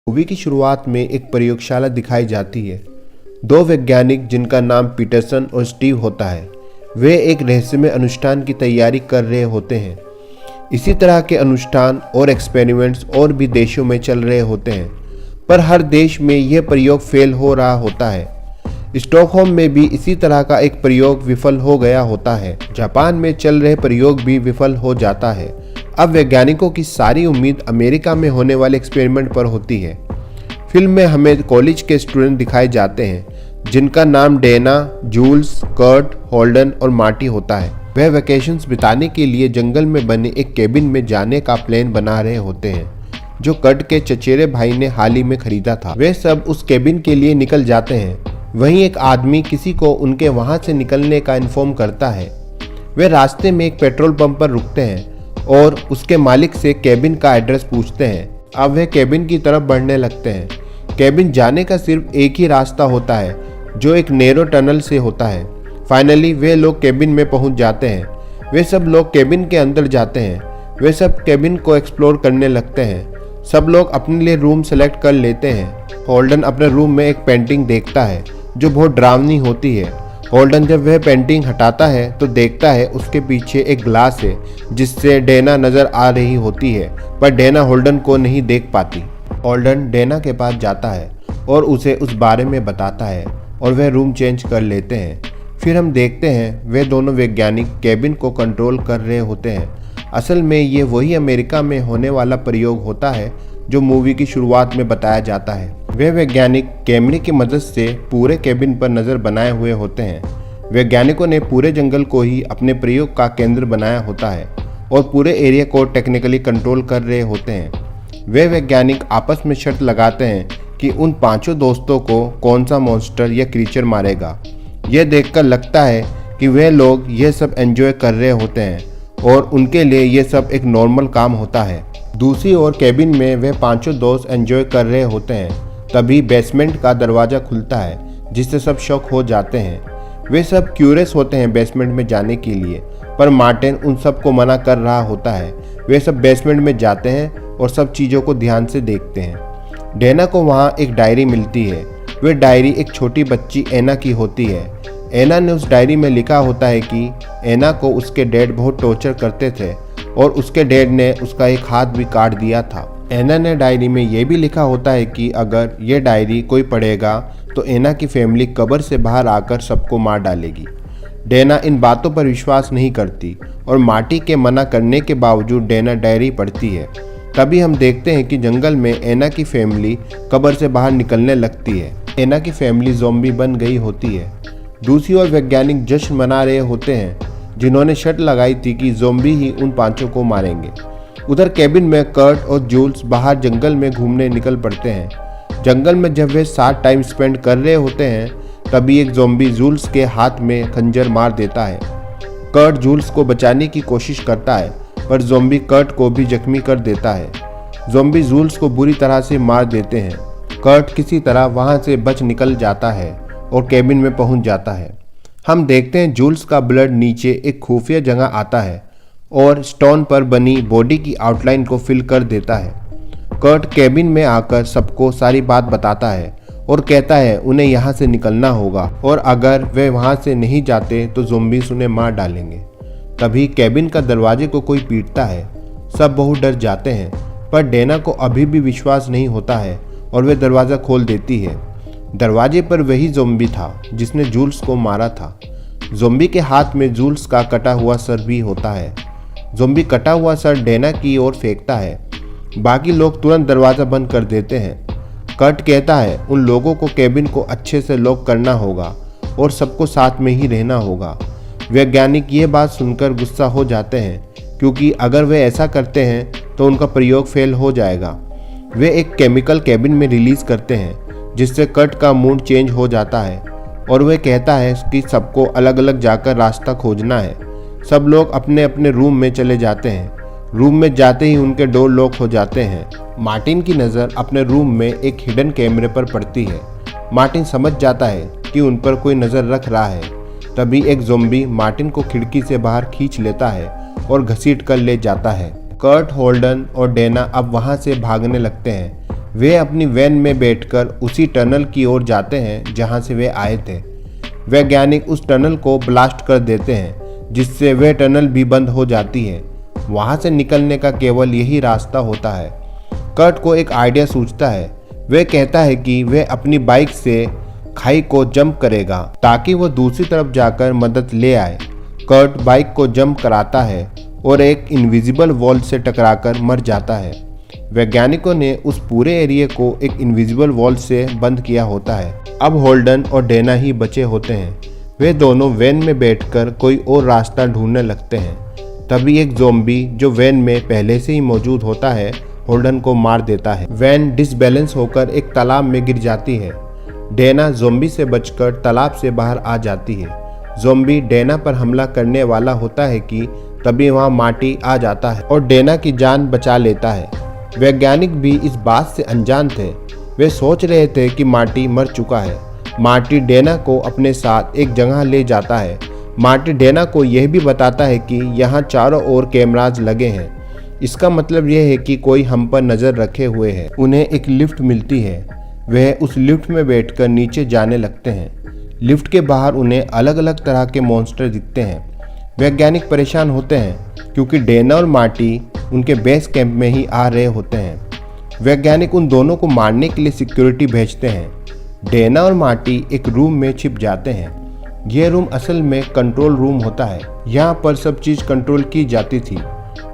Movie की शुरुआत में एक प्रयोगशाला दिखाई जाती है। दो वैज्ञानिक जिनका नाम पीटरसन और स्टीव होता है, वे एक रहस्यमय अनुष्ठान की तैयारी कर रहे होते हैं। इसी तरह के अनुष्ठान और एक्सपेरिमेंट्स और भी देशों में चल रहे होते हैं, पर हर देश में यह प्रयोग फेल हो रहा होता है। स्टॉकहोम में भी इसी तरह का एक प्रयोग विफल हो गया होता है। जापान में चल रहे प्रयोग भी विफल हो जाता है। अब वैज्ञानिकों की सारी उम्मीद अमेरिका में होने वाले एक्सपेरिमेंट पर होती है। फिल्म में हमें कॉलेज के स्टूडेंट दिखाए जाते हैं जिनका नाम डेना, जूल्स, कर्ट, होल्डन और मार्टी होता है। वह वैकेशंस बिताने के लिए जंगल में बने एक केबिन में जाने का प्लान बना रहे होते हैं जो कर्ट के चचेरे भाई ने हाल ही में खरीदा था। वे सब उस केबिन के लिए निकल जाते हैं। वहीं एक आदमी किसी को उनके वहां से निकलने का इन्फॉर्म करता है। वे रास्ते में एक पेट्रोल पंप पर रुकते हैं और उसके मालिक से केबिन का एड्रेस पूछते हैं। अब वे केबिन की तरफ बढ़ने लगते हैं। केबिन जाने का सिर्फ एक ही रास्ता होता है जो एक नैरो टनल से होता है। फाइनली वे लोग केबिन में पहुंच जाते हैं। वे सब लोग केबिन के अंदर जाते हैं। वे सब केबिन को एक्सप्लोर करने लगते हैं। सब लोग अपने लिए रूम सेलेक्ट कर लेते हैं। होल्डन अपने रूम में एक पेंटिंग देखता है जो बहुत डरावनी होती है। होल्डन जब वह पेंटिंग हटाता है तो देखता है उसके पीछे एक ग्लास है जिससे डेना नजर आ रही होती है, पर डेना होल्डन को नहीं देख पाती। होल्डन डेना के पास जाता है और उसे उस बारे में बताता है और वह रूम चेंज कर लेते हैं। फिर हम देखते हैं वे दोनों वैज्ञानिक केबिन को कंट्रोल कर रहे होते हैं। असल में ये वही अमेरिका में होने वाला प्रयोग होता है जो मूवी की शुरुआत में बताया जाता है। वे वैज्ञानिक कैमरे की मदद से पूरे केबिन पर नज़र बनाए हुए होते हैं। वैज्ञानिकों ने पूरे जंगल को ही अपने प्रयोग का केंद्र बनाया होता है और पूरे एरिया को टेक्निकली कंट्रोल कर रहे होते हैं। वे वैज्ञानिक आपस में शर्त लगाते हैं कि उन पांचों दोस्तों को कौन सा मॉन्स्टर या क्रीचर मारेगा। यह देखकर लगता है कि वे लोग यह सब एंजॉय कर रहे होते हैं और उनके लिए यह सब एक नॉर्मल काम होता है। दूसरी ओर केबिन में वे पांचों दोस्त एंजॉय कर रहे होते हैं। तभी बेसमेंट का दरवाज़ा खुलता है जिससे सब शॉक हो जाते हैं। वे सब क्यूरियस होते हैं बेसमेंट में जाने के लिए, पर मार्टिन उन सब को मना कर रहा होता है। वे सब बेसमेंट में जाते हैं और सब चीज़ों को ध्यान से देखते हैं। डेना को वहाँ एक डायरी मिलती है। वे डायरी एक छोटी बच्ची एना की होती है। एना ने उस डायरी में लिखा होता है कि एना को उसके डैड बहुत टॉर्चर करते थे और उसके डैड ने उसका एक हाथ भी काट दिया था। एना ने डायरी में यह भी लिखा होता है कि अगर ये डायरी कोई पढ़ेगा तो एना की फैमिली कब्र से बाहर आकर सबको मार डालेगी। डेना इन बातों पर विश्वास नहीं करती और मार्टी के मना करने के बावजूद डेना डायरी पढ़ती है। तभी हम देखते हैं कि जंगल में एना की फैमिली कब्र से बाहर निकलने लगती है। एना की फैमिली ज़ॉम्बी बन गई होती है। दूसरी ओर वैज्ञानिक जश्न मना रहे होते हैं जिन्होंने शर्त लगाई थी कि ज़ॉम्बी ही उन पांचों को मारेंगे। उधर केबिन में कर्ट और जूल्स बाहर जंगल में घूमने निकल पड़ते हैं। जंगल में जब वे साथ टाइम स्पेंड कर रहे होते हैं तभी एक ज़ॉम्बी जूल्स के हाथ में खंजर मार देता है। कर्ट जूल्स को बचाने की कोशिश करता है पर ज़ॉम्बी कर्ट को भी जख्मी कर देता है। ज़ॉम्बी जूल्स को बुरी तरह से मार देते हैं। कर्ट किसी तरह वहां से बच निकल जाता है और केबिन में पहुंच जाता है। हम देखते हैं जूल्स का ब्लड नीचे एक खुफिया जगह आता है और स्टोन पर बनी बॉडी की आउटलाइन को फिल कर देता है। कर्ट केबिन में आकर सबको सारी बात बताता है और कहता है उन्हें यहाँ से निकलना होगा और अगर वे वहाँ से नहीं जाते तो ज़ॉम्बीज़ उन्हें मार डालेंगे। तभी केबिन का दरवाजे को कोई पीटता है। सब बहुत डर जाते हैं पर डेना को अभी भी विश्वास नहीं होता है और वे दरवाज़ा खोल देती है। दरवाजे पर वही ज़ॉम्बी था जिसने जूल्स को मारा था। ज़ॉम्बी के हाथ में जूल्स का कटा हुआ सर भी होता है। ज़ॉम्बी कटा हुआ सर डेना की ओर फेंकता है। बाकी लोग तुरंत दरवाज़ा बंद कर देते हैं। कर्ट कहता है उन लोगों को केबिन को अच्छे से लॉक करना होगा और सबको साथ में ही रहना होगा। वैज्ञानिक ये बात सुनकर गुस्सा हो जाते हैं क्योंकि अगर वे ऐसा करते हैं तो उनका प्रयोग फेल हो जाएगा। वे एक केमिकल केबिन में रिलीज़ करते हैं जिससे कर्ट का मूड चेंज हो जाता है और वह कहता है कि सबको अलग अलग जाकर रास्ता खोजना है। सब लोग अपने अपने रूम में चले जाते हैं। रूम में जाते ही उनके डोर लॉक हो जाते हैं। मार्टिन की नज़र अपने रूम में एक हिडन कैमरे पर पड़ती है। मार्टिन समझ जाता है कि उन पर कोई नज़र रख रहा है। तभी एक ज़ॉम्बी मार्टिन को खिड़की से बाहर खींच लेता है और घसीट कर ले जाता है। कर्ट, होल्डन और डेना अब वहाँ से भागने लगते हैं। वे अपनी वैन में बैठकर उसी टनल की ओर जाते हैं जहां से वे आए थे। वैज्ञानिक उस टनल को ब्लास्ट कर देते हैं जिससे वह टनल भी बंद हो जाती है। वहां से निकलने का केवल यही रास्ता होता है। कर्ट को एक आइडिया सूझता है। वह कहता है कि वह अपनी बाइक से खाई को जंप करेगा ताकि वो दूसरी तरफ जाकर मदद ले आए। कर्ट बाइक को जंप कराता है और एक इनविजिबल वॉल से टकराकर मर जाता है। वैज्ञानिकों ने उस पूरे एरिया को एक इनविजिबल वॉल से बंद किया होता है। अब होल्डन और डेना ही बचे होते हैं। वे दोनों वैन में बैठकर कोई और रास्ता ढूंढने लगते हैं। तभी एक ज़ॉम्बी जो वैन में पहले से ही मौजूद होता है होल्डन को मार देता है। वैन डिसबैलेंस होकर एक तालाब में गिर जाती है। डेना ज़ॉम्बी से बचकर तालाब से बाहर आ जाती है। ज़ॉम्बी डेना पर हमला करने वाला होता है कि तभी वहां मार्टी आ जाता है और डेना की जान बचा लेता है। वैज्ञानिक भी इस बात से अनजान थे। वे सोच रहे थे कि मार्टी मर चुका है। मार्टी डेना को अपने साथ एक जगह ले जाता है। मार्टी डेना को यह भी बताता है कि यहाँ चारों ओर कैमराज लगे हैं। इसका मतलब यह है कि कोई हम पर नज़र रखे हुए है। उन्हें एक लिफ्ट मिलती है। वह उस लिफ्ट में बैठकर नीचे जाने लगते हैं। लिफ्ट के बाहर उन्हें अलग अलग तरह के मॉन्स्टर दिखते हैं। वैज्ञानिक परेशान होते हैं क्योंकि डेना और मार्टी उनके बेस कैंप में ही आ रहे होते हैं। वैज्ञानिक उन दोनों को मारने के लिए सिक्योरिटी भेजते हैं। डेना और मार्टी एक रूम में छिप जाते हैं। यह रूम असल में कंट्रोल रूम होता है। यहाँ पर सब चीज़ कंट्रोल की जाती थी।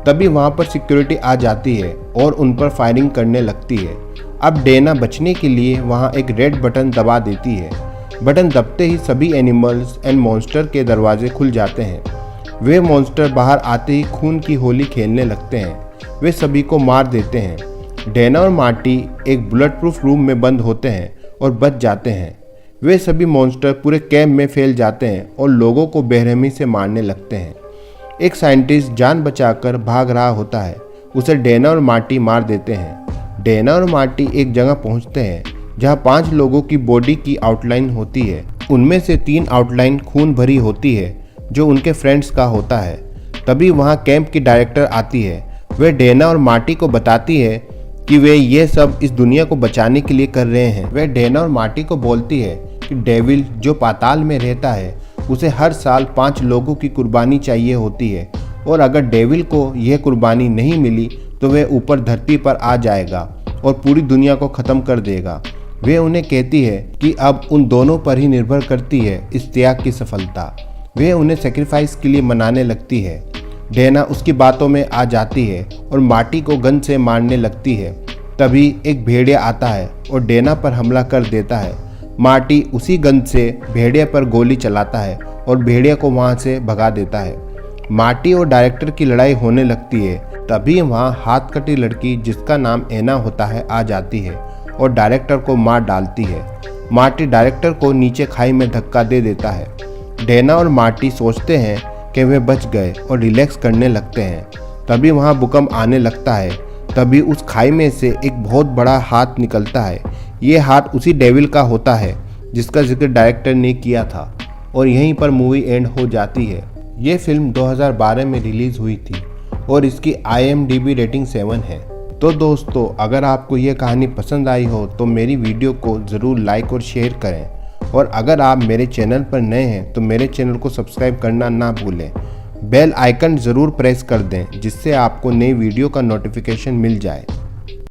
तभी वहाँ पर सिक्योरिटी आ जाती है और उन पर फायरिंग करने लगती है। अब डेना बचने के लिए वहाँ एक रेड बटन दबा देती है। बटन दबते ही सभी एनिमल्स एंड मॉन्स्टर के दरवाजे खुल जाते हैं। वे मॉन्स्टर बाहर आते ही खून की होली खेलने लगते हैं। वे सभी को मार देते हैं। डेना और मार्टी एक बुलेट प्रूफ रूम में बंद होते हैं और बच जाते हैं। वे सभी मॉन्स्टर पूरे कैंप में फैल जाते हैं और लोगों को बेरहमी से मारने लगते हैं। एक साइंटिस्ट जान बचाकर भाग रहा होता है। उसे डेना और मार्टी मार देते हैं। डेना और मार्टी एक जगह पहुंचते हैं जहां 5 लोगों की बॉडी की आउटलाइन होती है। उनमें से 3 आउटलाइन खून भरी होती है जो उनके फ्रेंड्स का होता है। तभी वहां कैंप की डायरेक्टर आती है। वह डेना और मार्टी को बताती है कि वे ये सब इस दुनिया को बचाने के लिए कर रहे हैं। वह डेना और मार्टी को बोलती है कि डेविल जो पाताल में रहता है उसे हर साल 5 लोगों की कुर्बानी चाहिए होती है और अगर डेविल को यह कुर्बानी नहीं मिली तो वह ऊपर धरती पर आ जाएगा और पूरी दुनिया को ख़त्म कर देगा। वे उन्हें कहती है कि अब उन दोनों पर ही निर्भर करती है इस त्याग की सफलता। वे उन्हें सेक्रीफाइस के लिए मनाने लगती है। डेना उसकी बातों में आ जाती है और मार्टी को गन से मारने लगती है। तभी एक भेड़िया आता है और डेना पर हमला कर देता है। मार्टी उसी गन से भेड़िया पर गोली चलाता है और भेड़िया को वहां से भगा देता है। मार्टी और डायरेक्टर की लड़ाई होने लगती है। तभी वहां हाथ कटी लड़की जिसका नाम एना होता है आ जाती है और डायरेक्टर को मार डालती है। मार्टी डायरेक्टर को नीचे खाई में धक्का दे देता है। डेना और मार्टी सोचते हैं कि वे बच गए और रिलैक्स करने लगते हैं। तभी वहां भूकंप आने लगता है। तभी उस खाई में से एक बहुत बड़ा हाथ निकलता है। ये हाथ उसी डेविल का होता है जिसका जिक्र डायरेक्टर ने किया था और यहीं पर मूवी एंड हो जाती है। ये फिल्म 2012 में रिलीज़ हुई थी और इसकी IMDb रेटिंग 7 है। तो दोस्तों, अगर आपको ये कहानी पसंद आई हो तो मेरी वीडियो को ज़रूर लाइक और शेयर करें और अगर आप मेरे चैनल पर नए हैं तो मेरे चैनल को सब्सक्राइब करना ना भूलें। बेल आइकन ज़रूर प्रेस कर दें जिससे आपको नई वीडियो का नोटिफिकेशन मिल जाए।